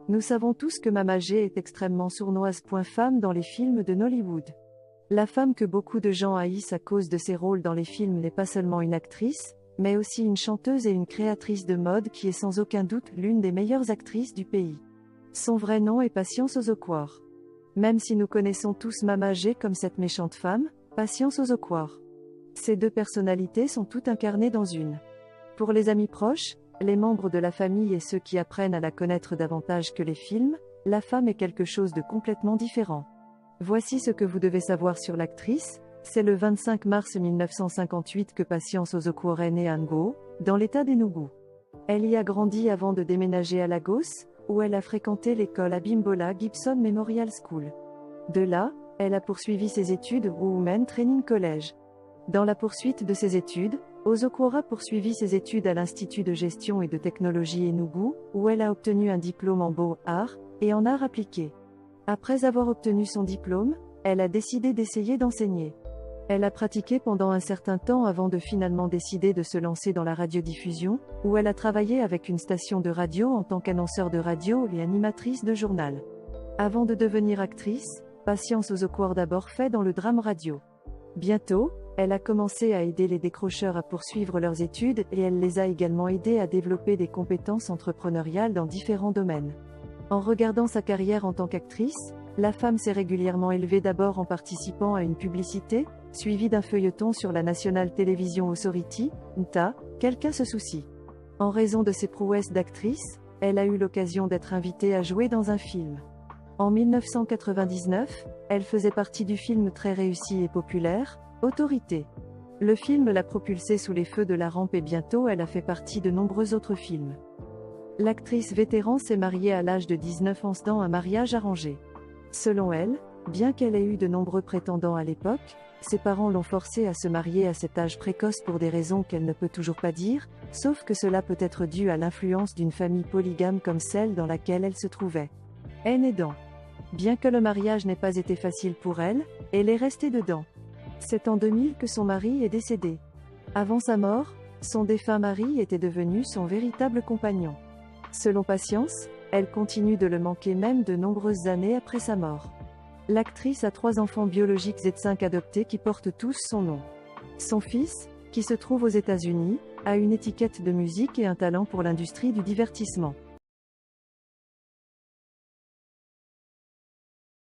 Nous savons tous que Mama G est extrêmement sournoise. Femme dans les films de Nollywood. La femme que beaucoup de gens haïssent à cause de ses rôles dans les films n'est pas seulement une actrice, mais aussi une chanteuse et une créatrice de mode qui est sans aucun doute l'une des meilleures actrices du pays. Son vrai nom est Patience Ozokwor. Même si nous connaissons tous Mama G comme cette méchante femme, Patience Ozokwor. Ces deux personnalités sont toutes incarnées dans une. Pour les amis proches, les membres de la famille et ceux qui apprennent à la connaître davantage que les films, la femme est quelque chose de complètement différent. Voici ce que vous devez savoir sur l'actrice. C'est le 25 mars 1958 que Patience Ozokwor est née à Ngo, dans l'état d'Enugu. Elle y a grandi avant de déménager à Lagos, où elle a fréquenté l'école Abimbola Gibson Memorial School. De là, elle a poursuivi ses études au Women Training College. Dans la poursuite de ses études, Ozokwor a poursuivi ses études à l'Institut de gestion et de technologie Enugu, où elle a obtenu un diplôme en beaux-arts et en arts appliqués. Après avoir obtenu son diplôme, elle a décidé d'essayer d'enseigner. Elle a pratiqué pendant un certain temps avant de finalement décider de se lancer dans la radiodiffusion, où elle a travaillé avec une station de radio en tant qu'annonceur de radio et animatrice de journal. Avant de devenir actrice, Patience Ozokwor d'abord fait dans le drame radio. Bientôt, elle a commencé à aider les décrocheurs à poursuivre leurs études et elle les a également aidés à développer des compétences entrepreneuriales dans différents domaines. En regardant sa carrière en tant qu'actrice, la femme s'est régulièrement élevée d'abord en participant à une publicité, suivie d'un feuilleton sur la National Television Authority, NTA, Quelqu'un se soucie. En raison de ses prouesses d'actrice, elle a eu l'occasion d'être invitée à jouer dans un film. En 1999, elle faisait partie du film très réussi et populaire, Autorité. Le film l'a propulsée sous les feux de la rampe et bientôt elle a fait partie de nombreux autres films. L'actrice vétéran s'est mariée à l'âge de 19 ans dans un mariage arrangé. Selon elle, bien qu'elle ait eu de nombreux prétendants à l'époque, ses parents l'ont forcée à se marier à cet âge précoce pour des raisons qu'elle ne peut toujours pas dire, sauf que cela peut être dû à l'influence d'une famille polygame comme celle dans laquelle elle se trouvait. Elle est dedans. Bien que le mariage n'ait pas été facile pour elle, elle est restée dedans. C'est en 2000 que son mari est décédé. Avant sa mort, son défunt mari était devenu son véritable compagnon. Selon Patience, elle continue de le manquer même de nombreuses années après sa mort. L'actrice a 3 enfants biologiques et 5 adoptés qui portent tous son nom. Son fils, qui se trouve aux États-Unis, a une étiquette de musique et un talent pour l'industrie du divertissement.